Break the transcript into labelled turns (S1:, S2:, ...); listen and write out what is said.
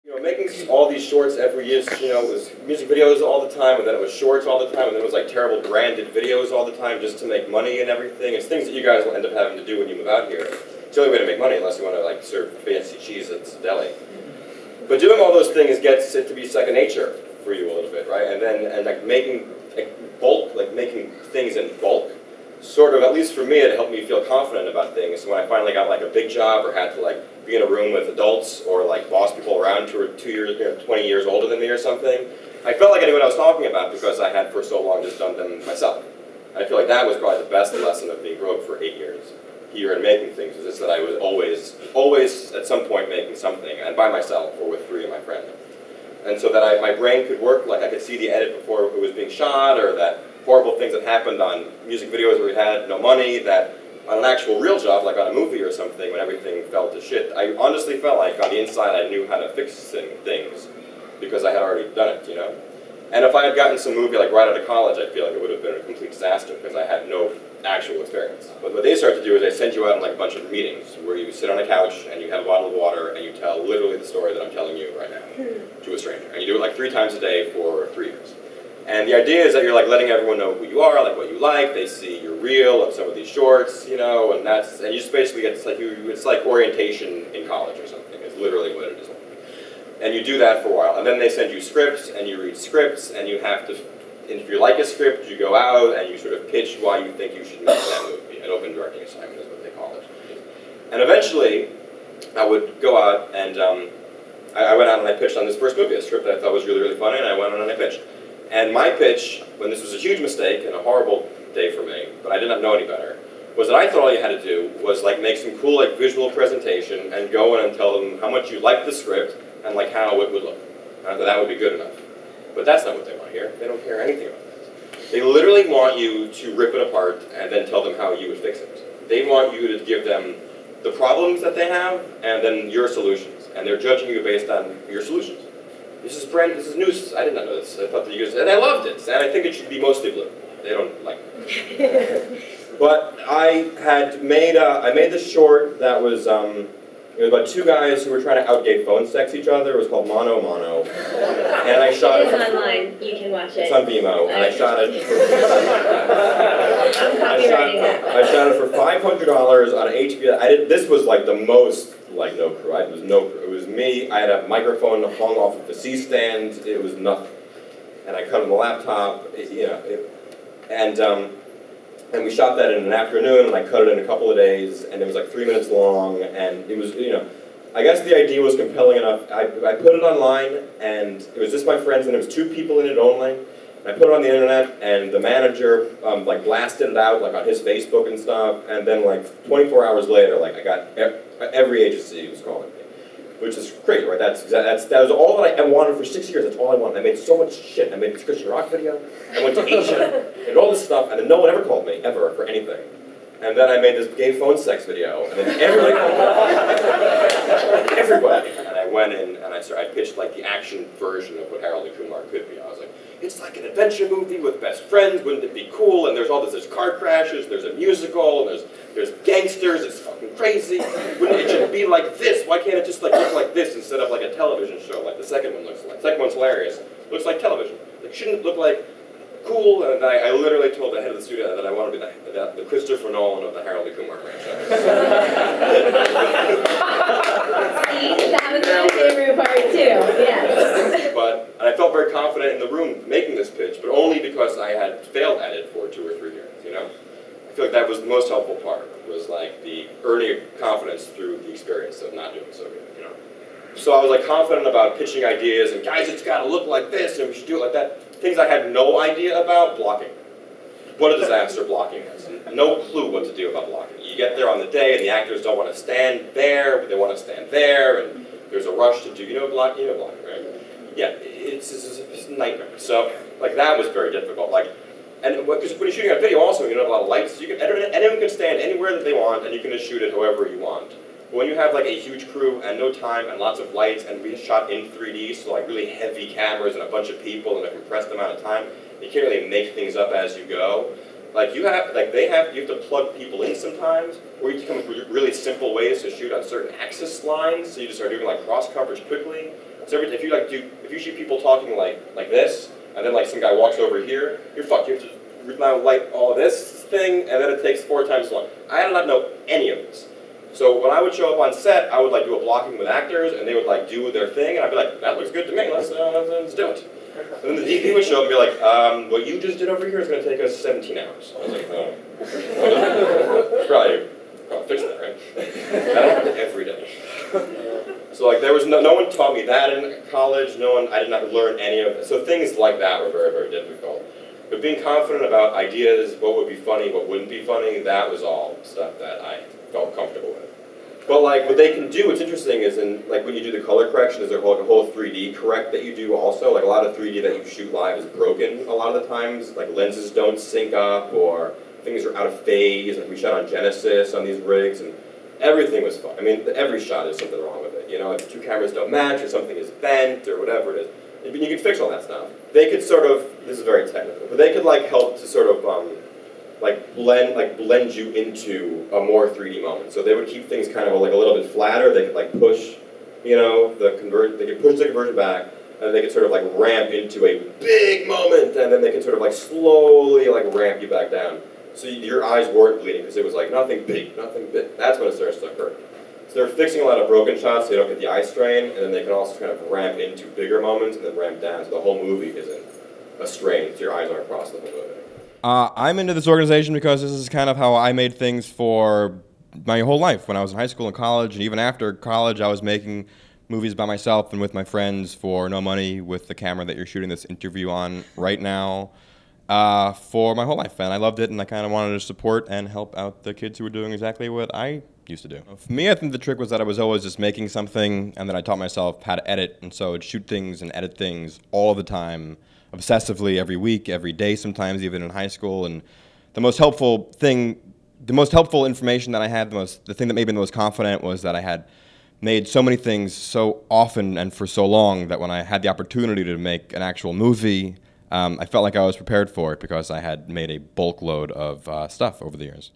S1: You know, making all these shorts every year, you know, it was music videos all the time, and then it was shorts all the time, and then it was like terrible branded videos all the time just to make money and everything. It's things that you guys will end up having to do when you move out here. It's the only way to make money unless you want to like serve fancy cheese at the deli. But doing all those things gets it to be second nature for you a little bit, right? And like making making things in bulk, sort of, at least for me, it helped me feel confident about things. So when I finally got like a big job or had to like be in a room with adults or like boss people around who were 20 years older than me or something, I felt like I knew what I was talking about because I had for so long just done them myself. And I feel like that was probably the best lesson of being broke for 8 years here and making things, is just that I was always at some point making something, and by myself or with 3 of my friends. And so that my brain could work, like I could see the edit before it was being shot, or that horrible things that happened on music videos where we had no money, that on an actual real job, like on a movie or something, when everything fell to shit, I honestly felt like on the inside I knew how to fix things because I had already done it, you know? And if I had gotten some movie like right out of college, I feel like it would have been a complete disaster because I had no actual experience. But what they start to do is they send you out on like a bunch of meetings where you sit on a couch and you have a bottle of water and you tell literally the story that I'm telling you right now to a stranger. And you do it like 3 times a day for 3 years. And the idea is that you're like letting everyone know who you are, like what you like. They see your reel of some of these shorts, you know, and you just basically get, it's like orientation in college or something. It's literally what it is like. And you do that for a while, and then they send you scripts, and you read scripts, and you have to, and if you like a script, you go out and you sort of pitch why you think you should make that movie. An open directing assignment is what they call it. And eventually, I would go out and I went out and I pitched on this first movie, a script that I thought was really, really funny, and I went out and I pitched. And my pitch, when this was a huge mistake and a horrible day for me, but I did not know any better, was that I thought all you had to do was like make some cool like visual presentation and go in and tell them how much you liked the script and like how it would look. And I thought that would be good enough. But that's not what they want to hear. They don't care anything about that. They literally want you to rip it apart and then tell them how you would fix it. They want you to give them the problems that they have and then your solutions. And they're judging you based on your solutions. This is news. I did not know this. I thought that you guys, and I loved it. And I think it should be mostly blue. They don't like it. But I made this short that was, it was about 2 guys who were trying to out-gay phone sex each other. It was called Mono Mono. And I shot it.
S2: It's online. You can watch it.
S1: It's on Vimeo. And I shot it for,
S2: I'm copywriting that.
S1: I shot it for $500 on HBO. This was like the most, like, no crew. It was no crew. It was me. I had a microphone hung off of the C-stand. It was nothing. And I cut on the laptop, and we shot that in an afternoon, and I cut it in a couple of days, and it was like 3 minutes long, and it was, I guess the idea was compelling enough. I put it online, and it was just my friends, and there was 2 people in it only. And I put it on the internet, and the manager like blasted it out like on his Facebook and stuff, and then like 24 hours later, like I got every agency was calling me, which is great, right? That was all that I wanted for 6 years. That's all I wanted. I made so much shit. I made this Christian rock video. I went to Asia and all this stuff, and then no one ever called me ever for anything. And then I made this gay phone sex video, and then everybody called me. Everybody. And I went in and I pitched like the action version of what Harold Kumar could be. I was like, it's like an adventure movie with best friends. Wouldn't it be cool? And there's all this. There's car crashes. There's a musical. And there's gangsters. It's fucking crazy. Wouldn't it should be like this? Why can't it just like look like this instead of like a television show like the second one looks like? The second one's hilarious. Looks like television. Like shouldn't it look like cool? And I literally told the head of the studio that I want to be the Christopher Nolan of the Harold Kumar franchise.
S2: See, that was my favorite part too. Yes.
S1: And I felt very confident in the room making this pitch, but only because I had failed at it for 2 or 3 years. I feel like that was the most helpful part. Was like the earning confidence through the experience of not doing so good. So I was like confident about pitching ideas and guys, it's got to look like this and we should do it like that. Things I had no idea about. Blocking. What a disaster blocking is. No clue what to do about blocking. You get there on the day and the actors don't want to stand there, but they want to stand there, and there's a rush to do, blocking, right? Yeah, it's a nightmare. So, like, that was very difficult. Because when you're shooting a video also, you don't have a lot of lights, anyone can stand anywhere that they want, and you can just shoot it however you want. But when you have like a huge crew and no time and lots of lights, and we shot in 3D, so like really heavy cameras and a bunch of people in a compressed amount of time, you can't really make things up as you go. Like you have to plug people in sometimes, or you come up with really simple ways to shoot on certain axis lines, so you just start doing like cross coverage quickly, So if you see people talking like this, and then like some guy walks over here, you're fucked. You have to now light all of this thing, and then it takes 4 times as long. I did not know any of this. So when I would show up on set, I would like do a blocking with actors, and they would like do their thing, and I'd be like, that looks good to me, let's do it. And then the DP would show up and be like, what you just did over here is going to take us 17 hours. I was like, oh. Probably fix that, right? That happened every day. So like there was no one taught me that in college, I did not learn any of it. So things like that were very, very difficult. But being confident about ideas, what would be funny, what wouldn't be funny, that was all stuff that I felt comfortable with. But like what they can do, what's interesting is like when you do the color correction, there's like a whole 3D correct that you do also. Like a lot of 3D that you shoot live is broken a lot of the times. Like lenses don't sync up or things are out of phase. Like we shot on Genesis on these rigs and everything was fun. I mean, every shot there's something wrong with it. You know, if 2 cameras don't match or something is bent or whatever it is. You can fix all that stuff. They could sort of, this is very technical, but they could like help to sort of blend you into a more 3D moment. So they would keep things kind of like a little bit flatter. They could like push, you know, they could push the conversion back, and they could sort of like ramp into a big moment, and then they could sort of like slowly like ramp you back down. So your eyes weren't bleeding because it was like nothing big, nothing big. That's when it starts to hurt. So they're fixing a lot of broken shots so you don't get the eye strain, and then they can also kind of ramp into bigger moments and then ramp down so the whole movie isn't a strain, so your eyes aren't across the whole movie.
S3: I'm into this organization because this is kind of how I made things for my whole life. When I was in high school and college, and even after college, I was making movies by myself and with my friends for no money with the camera that you're shooting this interview on right now for my whole life. And I loved it, and I kind of wanted to support and help out the kids who were doing exactly what I used to do. For me, I think the trick was that I was always just making something, and then I taught myself how to edit, and so I'd shoot things and edit things all the time, obsessively, every week, every day, sometimes even in high school. And the most helpful information that I had, the thing that made me the most confident was that I had made so many things so often and for so long that when I had the opportunity to make an actual movie, I felt like I was prepared for it because I had made a bulk load of stuff over the years.